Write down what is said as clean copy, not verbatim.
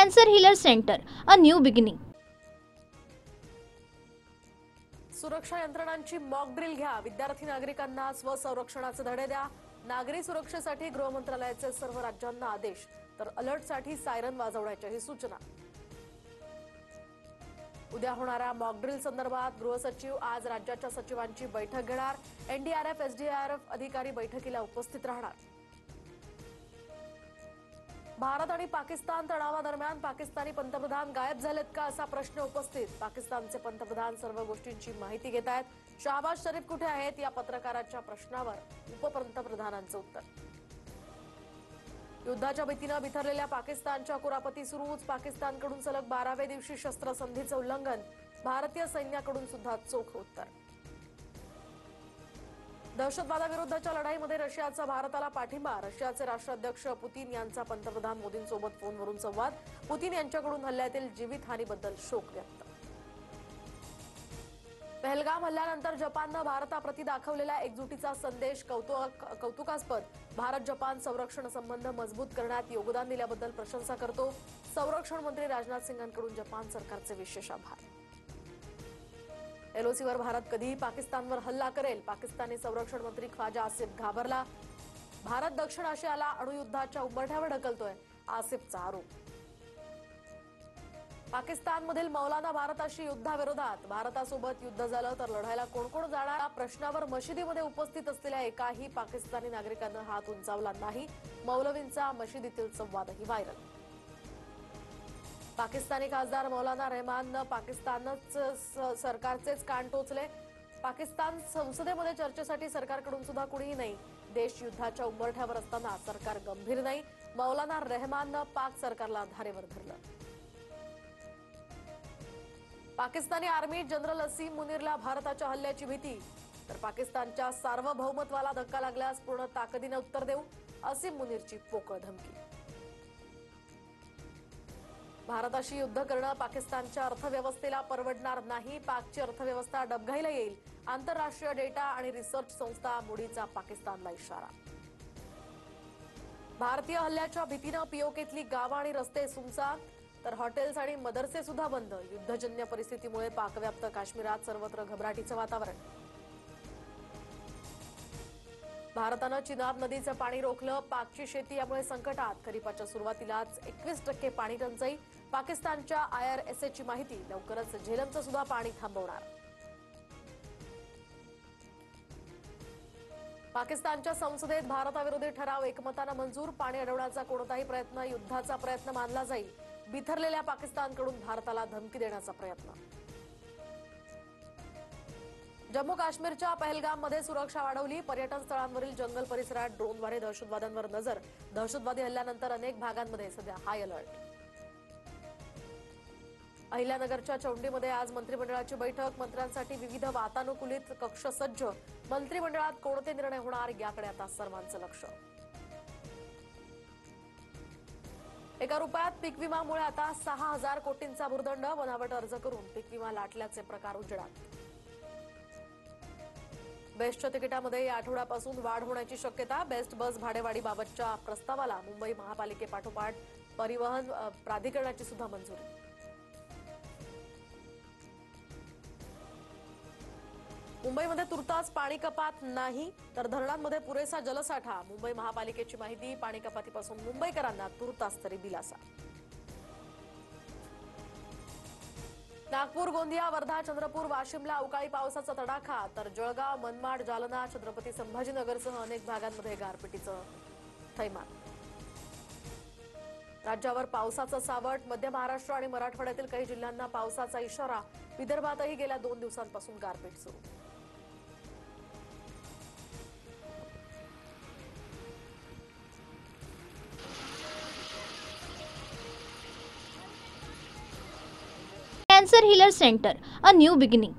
Cancer Healer Center, a new beginning. सुरक्षा यंत्रणांची mock drill घ्या, विद्यार्थी नागरिकांना स्वसंरक्षणाचे धडे द्या. नागरी सुरक्षेसाठी गृह मंत्रालयाचे सर्व राज्यांना आदेश, तर अलर्टसाठी सायरन वाजवण्याच्याही सूचना. उद्या होणाऱ्या मॉक ड्रिल संदर्भात गृहसचिव आज राज्याच्या सचिवांची बैठक घेणार. एनडीआरएफ एसडीआरएफ अधिकारी बैठकीला उपस्थित राहणार. भारत आणि पाकिस्तान तणावादरम्यान पाकिस्तानी पंतप्रधान गायब झालेत का असा प्रश्न उपस्थित. पाकिस्तानचे पंतप्रधान सर्व गोष्टींची माहिती घेत आहेत. शहबाज शरीफ कुठे आहेत या पत्रकाराच्या प्रश्नावर उपपंतप्रधानांचं उत्तर. युद्धाच्या भीतीनं बिथरलेल्या पाकिस्तानच्या कुरापती सुरूच. पाकिस्तानकडून सलग 12व्या दिवशी शस्त्रसंधीचं उल्लंघन. भारतीय सैन्याकडून सुद्धा चोख उत्तर. दहशतवादाविरुद्धच्या लढाईमध्ये रशियाचा भारताला पाठिंबा. रशियाचे राष्ट्राध्यक्ष पुतीन यांचा पंतप्रधान मोदींसोबत फोनवरून संवाद. पुतीन यांच्याकडून हल्ल्यातील जीवितहानीबद्दल शोक व्यक्त. पहलगाम हल्ल्यानंतर जपाननं भारताप्रती दाखवलेल्या एकजुटीचा संदेश कौतुकास्पद. भारत जपान संरक्षण संबंध मजबूत करण्यात योगदान दिल्याबद्दल प्रशंसा करतो. संरक्षण मंत्री राजनाथ सिंगांकडून जपान सरकारचे विशेष आभार. एलओसीवर भारत कधीही पाकिस्तानवर हल्ला करेल. पाकिस्तानी संरक्षण मंत्री ख्वाजा आसिफ घाबरला. भारत दक्षिण आशियाला अणुयुद्धाच्या उंबरठ्यावर ढकलतोय, आसिफचा आरोप. पाकिस्तानमधील मौलाना भारताशी युद्धाविरोधात. भारतासोबत युद्ध झालं तर लढायला कोण कोण जाणार या प्रश्नावर मशिदीमध्ये उपस्थित असलेल्या एकाही पाकिस्तानी नागरिकानं हात उंचावला नाही. मौलवींचा मशिदीतील संवादही व्हायरल. पाकिस्तानी खासदार मौलाना रहमाननं पाकिस्तानच सरकारचेच कान टोचले. पाकिस्तान संसदेमध्ये चर्चेसाठी सरकारकडून सुद्धा कुणीही नाही. देश युद्धाच्या उंबरठ्यावर असताना सरकार गंभीर नाही. मौलाना रहमाननं पाक सरकारला धारेवर धरलं. पाकिस्तानी आर्मी जनरल असीम मुनीरला भारताच्या हल्ल्याची भीती. तर पाकिस्तानच्या सार्वभौमत्वाला धक्का लागल्यास पूर्ण ताकदीने उत्तर देऊ, असीम मुनीरची पोकळ धमकी. भारताशी युद्ध करणं पाकिस्तानच्या अर्थव्यवस्थेला परवडणार नाही. पाकची अर्थव्यवस्था डबघाईला येईल. आंतरराष्ट्रीय डेटा आणि रिसर्च संस्था मूडीचा पाकिस्तानला इशारा. भारतीय हल्ल्याच्या भीतीनं पीओकेतली गावं आणि रस्ते सुनसान, तर हॉटेल्स आणि मदरसे सुद्धा बंद. युद्धजन्य परिस्थितीमुळे पाकव्याप्त काश्मीरात सर्वत्र घबराटीचं वातावरण. भारतानं चिनाब नदीचं पाणी रोखलं. पाकची शेती यामुळे संकटात. खरीपाच्या सुरुवातीलाच 21% पाणी टंचाई. पाकिस्तानच्या IRSAची माहिती. लवकरच झेलमचं सुद्धा पाणी थांबवणार. पाकिस्तानच्या संसदेत भारताविरोधी ठराव एकमतानं मंजूर. पाणी अडवण्याचा कोणताही प्रयत्न युद्धाचा प्रयत्न मानला जाईल. बिथरलेल्या पाकिस्तानकडून भारताला धमकी देण्याचा प्रयत्न. जम्मू काश्मीरच्या पहलगाममध्ये सुरक्षा वाढवली. पर्यटन स्थळांवरील जंगल परिसरात ड्रोनद्वारे दहशतवाद्यांवर नजर. दहशतवादी हल्ल्यानंतर अनेक भागांमध्ये सध्या हाय अलर्ट. अहिल्यानगरच्या चौंडीमध्ये आज मंत्रिमंडळाची बैठक. मंत्र्यांसाठी विविध वातानुकूलित कक्ष सज्ज. मंत्रिमंडळात कोणते निर्णय होणार याकडे आता सर्वांचं लक्ष. एका रुपयात पीक विमामुळे आता 6,000 कोटींचा भुर्दंड. बनावट अर्ज करून पीक विमा लाटल्याचे प्रकार उजेडात. बेस्टच्या तिकिटामध्ये या आठवड्यापासून वाढ होण्याची शक्यता. बेस्ट बस भाडेवाढीबाबतच्या प्रस्तावाला मुंबई महापालिकेपाठोपाठ परिवहन प्राधिकरणाची सुद्धा मंजुरी. मुंबईमध्ये तुर्तास पाणी कपात नाही, तर धरणांमध्ये पुरेसा जलसाठा. मुंबई महापालिकेची माहिती. पाणी कपातीपासून मुंबईकरांना तुर्तास तरी दिलासा. नागपूर, गोंदिया, वर्धा, चंद्रपूर, वाशिमला अवकाळी पावसाचा तडाखा. तर जळगाव, मनमाड, जालना, छत्रपती संभाजीनगरसह अनेक भागांमध्ये गारपिटीचं थैमान. राज्यावर पावसाचं सावट. मध्य महाराष्ट्र आणि मराठवाड्यातील काही जिल्ह्यांना पावसाचा इशारा. विदर्भातही गेल्या 2 दिवसांपासून गारपीट सुरू. Cancer Healer Center, a new beginning.